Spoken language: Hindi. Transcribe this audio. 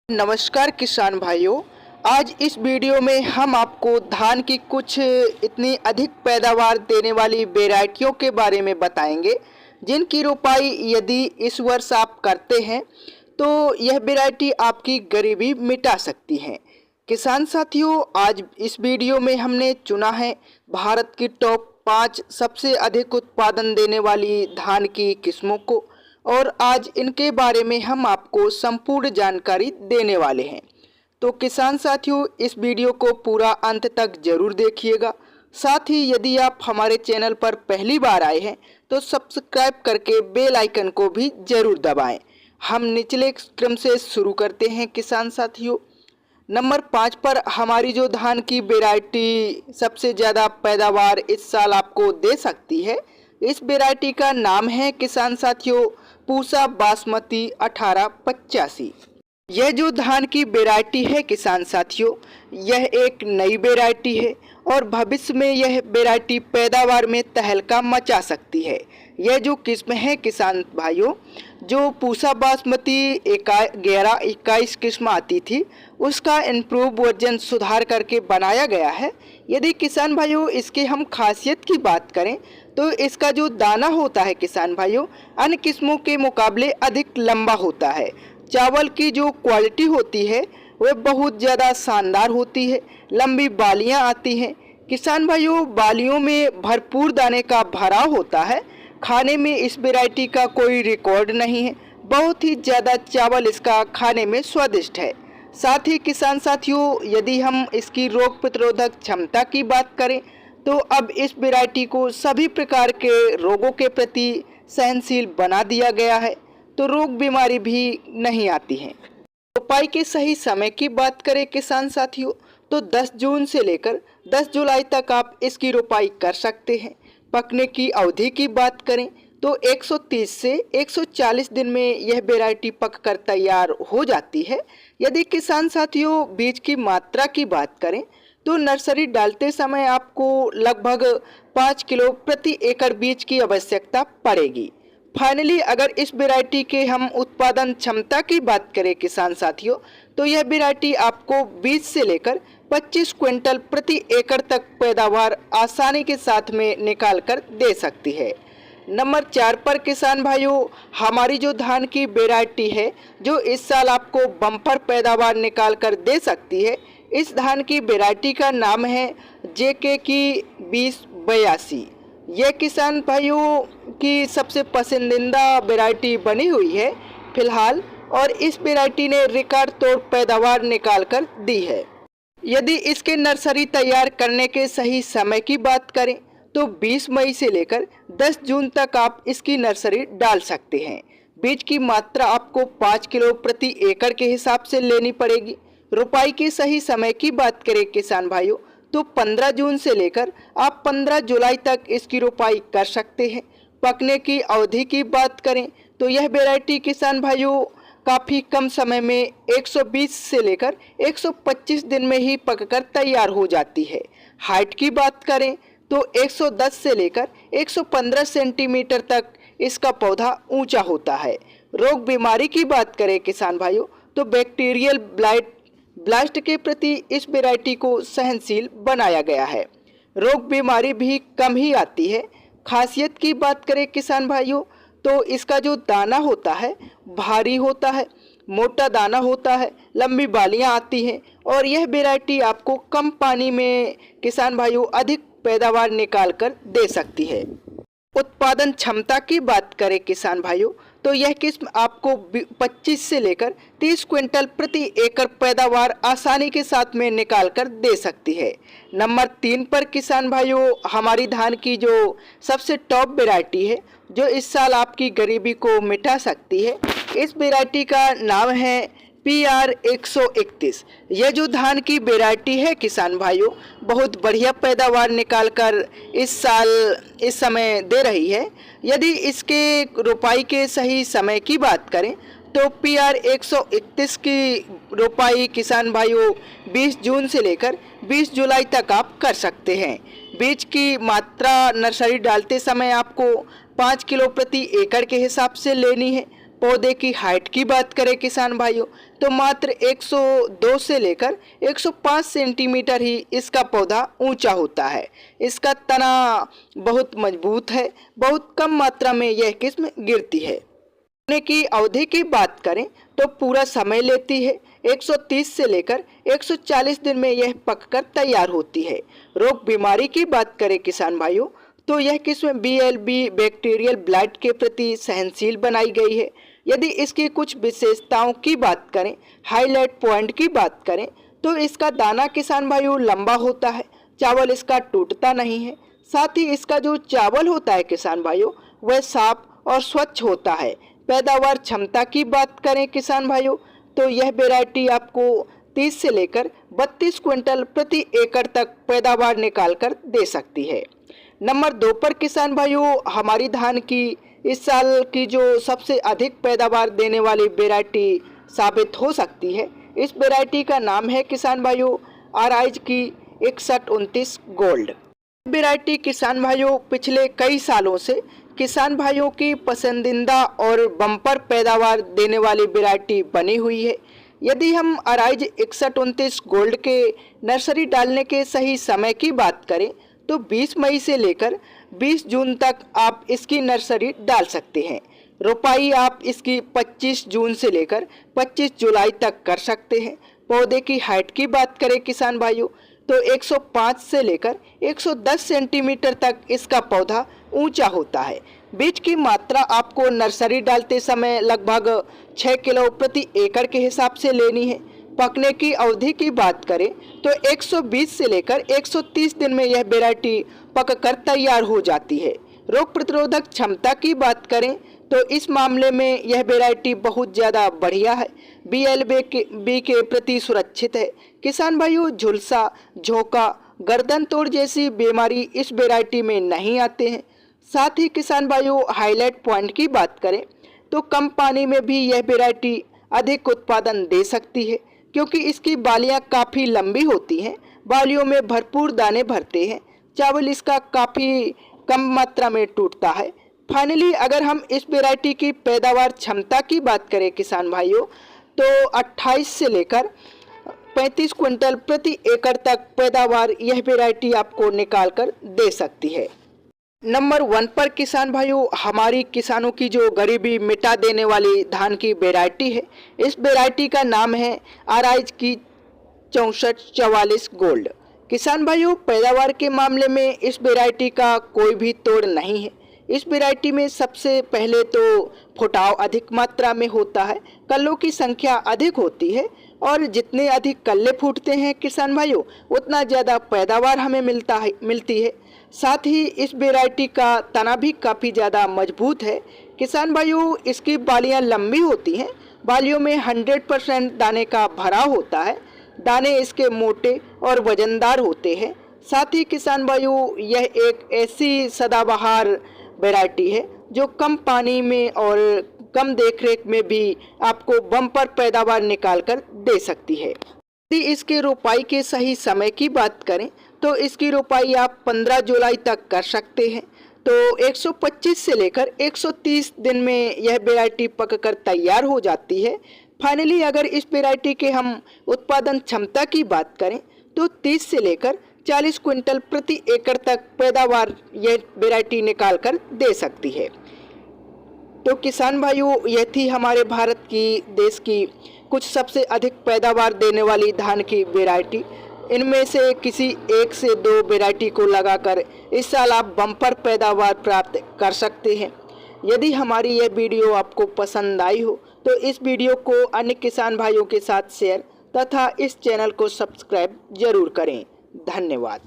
नमस्कार किसान भाइयों। आज इस वीडियो में हम आपको धान की कुछ इतनी अधिक पैदावार देने वाली वैरायटियों के बारे में बताएंगे जिनकी रोपाई यदि इस वर्ष आप करते हैं तो यह वैरायटी आपकी गरीबी मिटा सकती है। किसान साथियों, आज इस वीडियो में हमने चुना है भारत की टॉप 5 सबसे अधिक उत्पादन देने वाली धान की किस्मों को और आज इनके बारे में हम आपको संपूर्ण जानकारी देने वाले हैं। तो किसान साथियों, इस वीडियो को पूरा अंत तक जरूर देखिएगा। साथ ही यदि आप हमारे चैनल पर पहली बार आए हैं तो सब्सक्राइब करके बेल आइकन को भी जरूर दबाएं। हम निचले क्रम से शुरू करते हैं किसान साथियों। नंबर 5 पर हमारी जो धान की वैरायटी सबसे ज़्यादा पैदावार इस साल आपको दे सकती है, इस वैरायटी का नाम है किसान साथियों पूसा बासमती 1885। यह जो धान की वैरायटी है किसान साथियों, यह एक नई वैरायटी है और भविष्य में यह वैरायटी पैदावार में तहलका मचा सकती है। यह जो किस्म है किसान भाइयों, जो पूसा बासमती 11-21 किस्म आती थी, उसका इम्प्रूव वर्जन सुधार करके बनाया गया है। यदि किसान भाइयों इसके हम खासियत की बात करें तो इसका जो दाना होता है किसान भाइयों, अन्य किस्मों के मुकाबले अधिक लंबा होता है। चावल की जो क्वालिटी होती है वह बहुत ज़्यादा शानदार होती है। लंबी बालियां आती हैं किसान भाइयों, बालियों में भरपूर दाने का भराव होता है। खाने में इस वैरायटी का कोई रिकॉर्ड नहीं है, बहुत ही ज़्यादा चावल इसका खाने में स्वादिष्ट है। साथ ही किसान साथियों, यदि हम इसकी रोग प्रतिरोधक क्षमता की बात करें तो अब इस वैरायटी को सभी प्रकार के रोगों के प्रति सहनशील बना दिया गया है, तो रोग बीमारी भी नहीं आती हैं। रोपाई के सही समय की बात करें किसान साथियों तो 10 जून से लेकर 10 जुलाई तक आप इसकी रोपाई कर सकते हैं। पकने की अवधि की बात करें तो 130 से 140 दिन में यह वैरायटी पककर तैयार हो जाती है। यदि किसान साथियों बीज की मात्रा की बात करें तो नर्सरी डालते समय आपको लगभग 5 किलो प्रति एकड़ बीज की आवश्यकता पड़ेगी। फाइनली अगर इस वैरायटी के हम उत्पादन क्षमता की बात करें किसान साथियों तो यह वैरायटी आपको 20 से लेकर 25 क्विंटल प्रति एकड़ तक पैदावार आसानी के साथ में निकाल कर दे सकती है। नंबर 4 पर किसान भाइयों हमारी जो धान की वैरायटी है जो इस साल आपको बम्पर पैदावार निकाल कर दे सकती है, इस धान की वैरायटी का नाम है JK की 2082। यह किसान भाइयों की सबसे पसंदीदा वैरायटी बनी हुई है फिलहाल और इस वैरायटी ने रिकॉर्ड तोड़ पैदावार निकाल कर दी है। यदि इसके नर्सरी तैयार करने के सही समय की बात करें तो 20 मई से लेकर 10 जून तक आप इसकी नर्सरी डाल सकते हैं। बीज की मात्रा आपको 5 किलो प्रति एकड़ के हिसाब से लेनी पड़ेगी। रोपाई के सही समय की बात करें किसान भाइयों तो 15 जून से लेकर आप 15 जुलाई तक इसकी रोपाई कर सकते हैं। पकने की अवधि की बात करें तो यह वैरायटी किसान भाइयों काफ़ी कम समय में 120 से लेकर 125 दिन में ही पककर तैयार हो जाती है। हाइट की बात करें तो 110 से लेकर 115 सेंटीमीटर तक इसका पौधा ऊंचा होता है। रोग बीमारी की बात करें किसान भाइयों तो बैक्टीरियल ब्लास्ट के प्रति इस वैरायटी को सहनशील बनाया गया है। रोग बीमारी भी कम ही आती है। खासियत की बात करें किसान भाइयों तो इसका जो दाना होता है भारी होता है, मोटा दाना होता है, लंबी बालियां आती हैं और यह वैरायटी आपको कम पानी में किसान भाइयों अधिक पैदावार निकाल कर दे सकती है। उत्पादन क्षमता की बात करें किसान भाइयों तो यह किस्म आपको 25 से लेकर 30 क्विंटल प्रति एकड़ पैदावार आसानी के साथ में निकाल कर दे सकती है। नंबर 3 पर किसान भाइयों हमारी धान की जो सबसे टॉप वैरायटी है जो इस साल आपकी गरीबी को मिटा सकती है, इस वैरायटी का नाम है PR 131। यह जो धान की वैरायटी है किसान भाइयों बहुत बढ़िया पैदावार निकाल कर इस समय दे रही है। यदि इसके रोपाई के सही समय की बात करें तो PR 131 की रोपाई किसान भाइयों 20 जून से लेकर 20 जुलाई तक आप कर सकते हैं। बीज की मात्रा नर्सरी डालते समय आपको 5 किलो प्रति एकड़ के हिसाब से लेनी है। पौधे की हाइट की बात करें किसान भाइयों तो मात्र 102 से लेकर 105 सेंटीमीटर ही इसका पौधा ऊंचा होता है। इसका तना बहुत मजबूत है, बहुत कम मात्रा में यह किस्म गिरती है। पकने की अवधि की बात करें तो पूरा समय लेती है। 130 से लेकर 140 दिन में यह पककर तैयार होती है। रोग बीमारी की बात करें किसान भाइयों, तो यह किस्म BLB बैक्टीरियल ब्लाइट के प्रति सहनशील बनाई गई है। यदि इसकी कुछ विशेषताओं की बात करें, हाईलाइट पॉइंट की बात करें, तो इसका दाना किसान भाइयों लंबा होता है, चावल इसका टूटता नहीं है। साथ ही इसका जो चावल होता है किसान भाइयों, वह साफ और स्वच्छ होता है। पैदावार क्षमता की बात करें किसान भाइयों, तो यह वैरायटी आपको 30 से लेकर 32 क्विंटल प्रति एकड़ तक पैदावार निकाल कर दे सकती है। नंबर 2 पर किसान भाइयों हमारी धान की इस साल की जो सबसे अधिक पैदावार देने वाली वैरायटी साबित हो सकती है, इस वैरायटी का नाम है किसान भाइयों आराइज की 6129 गोल्ड। वैरायटी किसान भाइयों पिछले कई सालों से किसान भाइयों की पसंदीदा और बम्पर पैदावार देने वाली वैरायटी बनी हुई है। यदि हम आराइज 6129 गोल्ड के नर्सरी डालने के सही समय की बात करें तो 20 मई से लेकर 20 जून तक आप इसकी नर्सरी डाल सकते हैं। रोपाई आप इसकी 25 जून से लेकर 25 जुलाई तक कर सकते हैं। पौधे की हाइट की बात करें किसान भाइयों, तो 105 से लेकर 110 सेंटीमीटर तक इसका पौधा ऊंचा होता है। बीज की मात्रा आपको नर्सरी डालते समय लगभग 6 किलो प्रति एकड़ के हिसाब से लेनी है। पकने की अवधि की बात करें तो 120 से लेकर 130 दिन में यह वैरायटी पककर तैयार हो जाती है। रोग प्रतिरोधक क्षमता की बात करें तो इस मामले में यह वैरायटी बहुत ज़्यादा बढ़िया है। BLB के प्रति सुरक्षित है। किसान भाइयों झुलसा, झोंका, गर्दन तोड़ जैसी बीमारी इस वैरायटी में नहीं आते हैं। साथ ही किसान भाइयों हाईलाइट पॉइंट की बात करें तो कम पानी में भी यह वैरायटी अधिक उत्पादन दे सकती है, क्योंकि इसकी बालियां काफ़ी लंबी होती हैं। बालियों में भरपूर दाने भरते हैं। चावल इसका काफ़ी कम मात्रा में टूटता है। फाइनली अगर हम इस वैरायटी की पैदावार क्षमता की बात करें किसान भाइयों, तो 28 से लेकर 35 क्विंटल प्रति एकड़ तक पैदावार यह वैरायटी आपको निकाल कर दे सकती है। नंबर 1 पर किसान भाइयों हमारी किसानों की जो गरीबी मिटा देने वाली धान की वैरायटी है, इस वैरायटी का नाम है आराइज की 6444 गोल्ड। किसान भाइयों पैदावार के मामले में इस वैरायटी का कोई भी तोड़ नहीं है। इस वैरायटी में सबसे पहले तो फुटाव अधिक मात्रा में होता है, कल्लों की संख्या अधिक होती है, और जितने अधिक कल्ले फूटते हैं किसान भाइयों उतना ज़्यादा पैदावार हमें मिलती है। साथ ही इस वैरायटी का तना भी काफ़ी ज़्यादा मजबूत है। किसान भाइयों इसकी बालियां लंबी होती हैं। बालियों में 100% दाने का भराव होता है। दाने इसके मोटे और वजनदार होते हैं। साथ ही किसान भाइयों यह एक ऐसी सदाबहार वैरायटी है जो कम पानी में और कम देखरेख में भी आपको बम्पर पैदावार निकाल कर दे सकती है। यदि इसके रोपाई के सही समय की बात करें तो इसकी रोपाई आप 15 जुलाई तक कर सकते हैं। तो 125 से लेकर 130 दिन में यह वैरायटी पककर तैयार हो जाती है। फाइनली अगर इस वैरायटी के हम उत्पादन क्षमता की बात करें तो 30 से लेकर 40 क्विंटल प्रति एकड़ तक पैदावार यह वैरायटी निकाल कर दे सकती है। तो किसान भाइयों यह थी हमारे भारत की देश की कुछ सबसे अधिक पैदावार देने वाली धान की वैरायटी। इनमें से किसी एक से दो वैरायटी को लगाकर इस साल आप बम्पर पैदावार प्राप्त कर सकते हैं। यदि हमारी यह वीडियो आपको पसंद आई हो तो इस वीडियो को अन्य किसान भाइयों के साथ शेयर तथा इस चैनल को सब्सक्राइब जरूर करें। धन्यवाद।